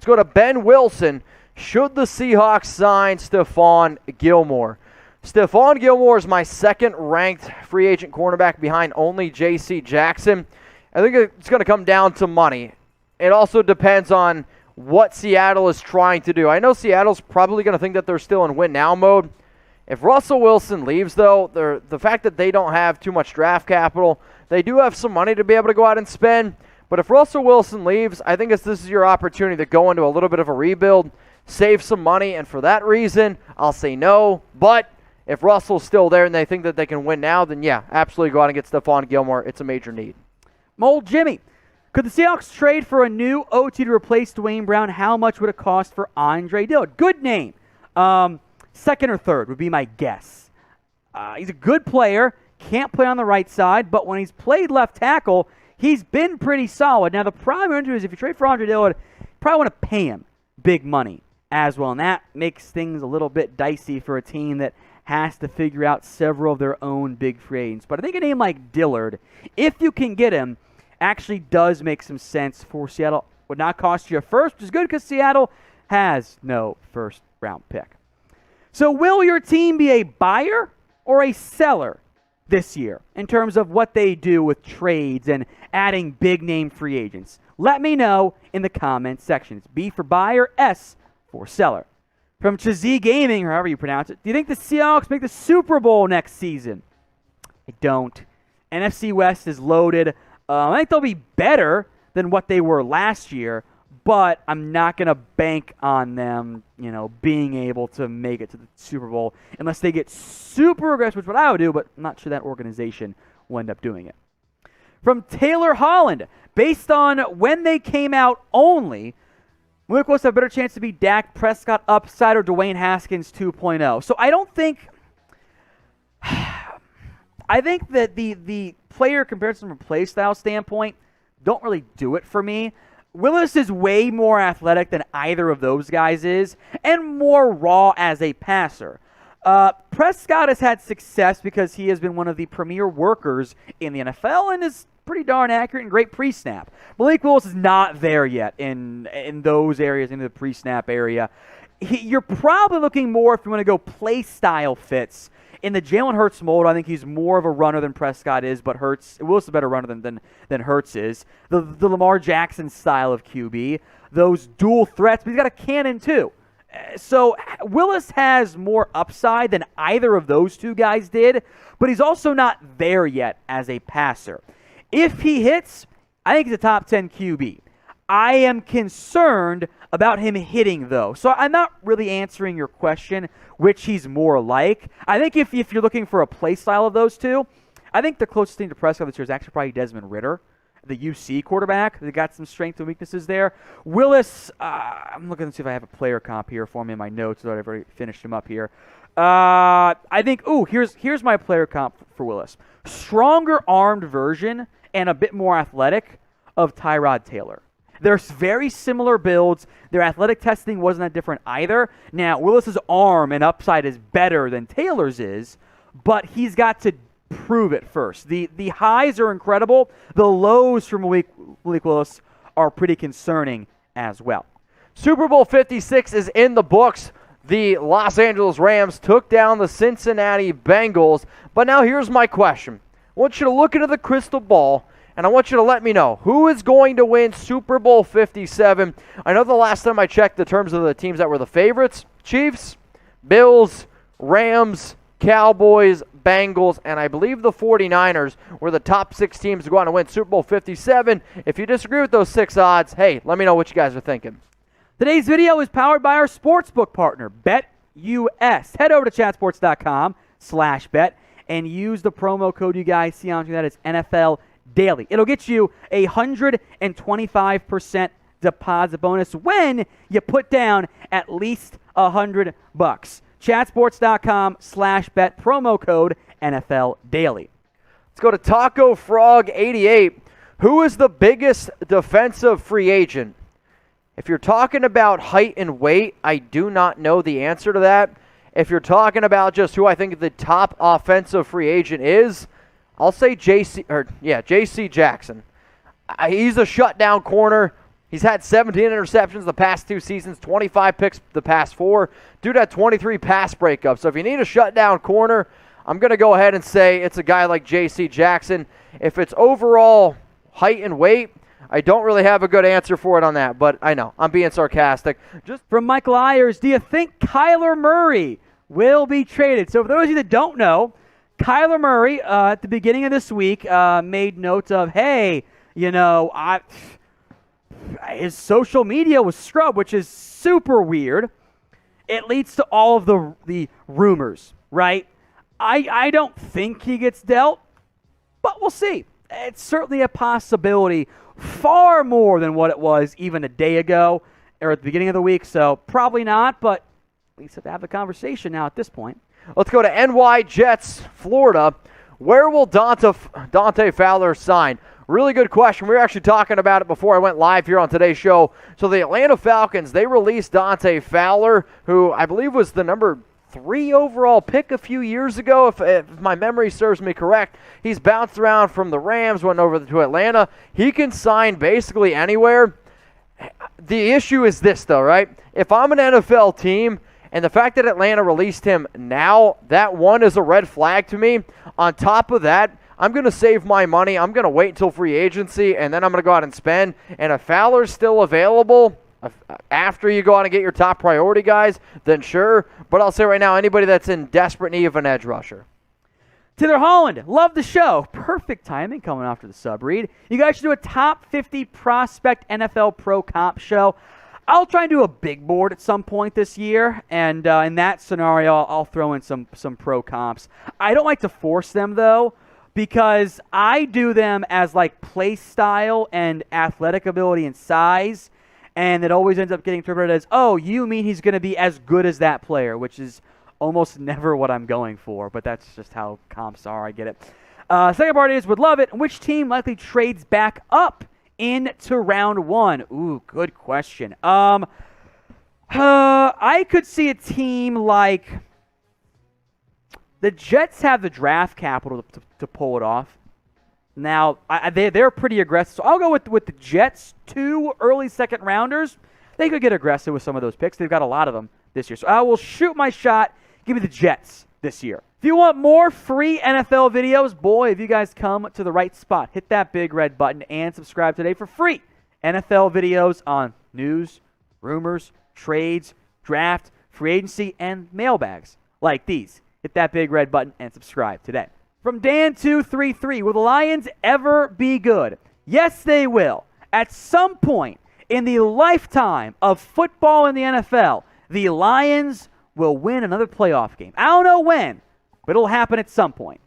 Let's go to Ben Wilson. Should the Seahawks sign Stephon Gilmore? Stephon Gilmore is my second-ranked free agent cornerback behind only J.C. Jackson. I think it's going to come down to money. It also depends on what Seattle is trying to do. I know Seattle's probably going to think that they're still in win-now mode. If Russell Wilson leaves, though, the fact that they don't have too much draft capital, they do have some money to be able to go out and spend. But if Russell Wilson leaves, I think this is your opportunity to go into a little bit of a rebuild, save some money, and for that reason, I'll say no. But if Russell's still there and they think that they can win now, then yeah, absolutely go out and get Stephon Gilmore. It's a major need. Mold Jimmy. Could the Seahawks trade for a new OT to replace Dwayne Brown? How much would it cost for Andre Dillard? Good name. Second or third would be my guess. He's a good player. Can't play on the right side, but when he's played left tackle, he's been pretty solid. Now, the problem is if you trade for Andre Dillard, you probably want to pay him big money as well, and that makes things a little bit dicey for a team that has to figure out several of their own big free agents. But I think a name like Dillard, if you can get him, actually does make some sense for Seattle. Would not cost you a first, which is good because Seattle has no first-round pick. So will your team be a buyer or a seller this year in terms of what they do with trades and adding big-name free agents? Let me know in the comments section. It's B for buyer, S for seller. From Chazee Gaming, or however you pronounce it, do you think the Seahawks make the Super Bowl next season? I don't. NFC West is loaded. I think they'll be better than what they were last year, but I'm not going to bank on them, being able to make it to the Super Bowl unless they get super aggressive, which is what I would do, but I'm not sure that organization will end up doing it. From Taylor Holland, based on when they came out only, Malik Willis have a better chance to be Dak Prescott upside or Dwayne Haskins 2.0. So I think that the player comparison from play style standpoint don't really do it for me. Willis is way more athletic than either of those guys is and more raw as a passer. Prescott has had success because he has been one of the premier workers in the NFL and is pretty darn accurate and great pre-snap. Malik Willis is not there yet in those areas, in the pre-snap area. You're probably looking more, if you want to go play style fits, in the Jalen Hurts mold. I think he's more of a runner than Prescott is, but Willis is a better runner than Hurts is. The Lamar Jackson style of QB, those dual threats, but he's got a cannon too. So Willis has more upside than either of those two guys did, but he's also not there yet as a passer. If he hits, I think he's a top 10 QB. I am concerned about him hitting, though. So I'm not really answering your question, which he's more like. I think if you're looking for a play style of those two, I think the closest thing to Prescott this year is actually probably Desmond Ridder, the UC quarterback. They got some strengths and weaknesses there. Willis, I'm looking to see if I have a player comp here for me in my notes, though I've already finished him up here. I think, here's my player comp for Willis. Stronger armed version and a bit more athletic of Tyrod Taylor. They're very similar builds. Their athletic testing wasn't that different either. Now, Willis's arm and upside is better than Taylor's is, but he's got to prove it first. The highs are incredible. The lows for Malik Willis are pretty concerning as well. Super Bowl 56 is in the books. The Los Angeles Rams took down the Cincinnati Bengals. But now here's my question. I want you to look into the crystal ball, and I want you to let me know who is going to win Super Bowl 57. I know the last time I checked the terms of the teams that were the favorites, Chiefs, Bills, Rams, Cowboys, Bengals, and I believe the 49ers were the top 6 teams to go on and win Super Bowl 57. If you disagree with those 6 odds, hey, let me know what you guys are thinking. Today's video is powered by our sportsbook partner, BetUS. Head over to chatsports.com/bet and use the promo code you guys see on that. It's NFL Daily. It'll get you a 125% deposit bonus when you put down at least $100. Chatsports.com/bet, promo code NFL Daily. Let's go to Taco Frog 88. Who is the biggest defensive free agent? If you're talking about height and weight, I do not know the answer to that. If you're talking about just who I think the top offensive free agent is, I'll say J.C. Jackson. He's a shutdown corner. He's had 17 interceptions the past 2 seasons, 25 picks the past 4. Dude had 23 pass breakups. So if you need a shutdown corner, I'm going to go ahead and say it's a guy like J.C. Jackson. If it's overall height and weight, I don't really have a good answer for it on that, but I know. I'm being sarcastic. Just from Michael Ayers, do you think Kyler Murray will be traded? So for those of you that don't know, Kyler Murray, at the beginning of this week, made note of, hey, his social media was scrubbed, which is super weird. It leads to all of the rumors, right? I don't think he gets dealt, but we'll see. It's certainly a possibility, far more than what it was even a day ago or at the beginning of the week, so probably not, but at least have to have the conversation now at this point. Let's go to NY Jets, Florida. Where will Dante Fowler sign? Really good question. We were actually talking about it before I went live here on today's show. So the Atlanta Falcons, they released Dante Fowler, who I believe was the number 3 overall pick a few years ago, if my memory serves me correct. He's bounced around from the Rams, went over to Atlanta. He can sign basically anywhere. The issue is this, though, right? If I'm an NFL team, and the fact that Atlanta released him now, that one is a red flag to me. On top of that, I'm going to save my money. I'm going to wait until free agency, and then I'm going to go out and spend. And if Fowler's still available after you go out and get your top priority guys, then sure. But I'll say right now, anybody that's in desperate need of an edge rusher. Taylor Holland, love the show. Perfect timing coming after the sub-read. You guys should do a top 50 prospect NFL pro comp show. I'll try and do a big board at some point this year, and in that scenario, I'll throw in some pro comps. I don't like to force them, though, because I do them as like play style and athletic ability and size, and it always ends up getting interpreted as, oh, you mean he's going to be as good as that player, which is almost never what I'm going for, but that's just how comps are. I get it. Second part is, would love it. Which team likely trades back up into round 1? Ooh, good question. I could see a team like the Jets have the draft capital to pull it off. Now, they're pretty aggressive, so I'll go with the Jets, 2 early second rounders. They could get aggressive with some of those picks. They've got a lot of them this year. So I will shoot my shot. Give me the Jets this year. If you want more free NFL videos, boy, if you guys come to the right spot, hit that big red button and subscribe today for free NFL videos on news, rumors, trades, draft, free agency, and mailbags like these. Hit that big red button and subscribe today. From Dan233, will the Lions ever be good? Yes, they will. At some point in the lifetime of football in the NFL, the Lions will win another playoff game. I don't know when, but it'll happen at some point.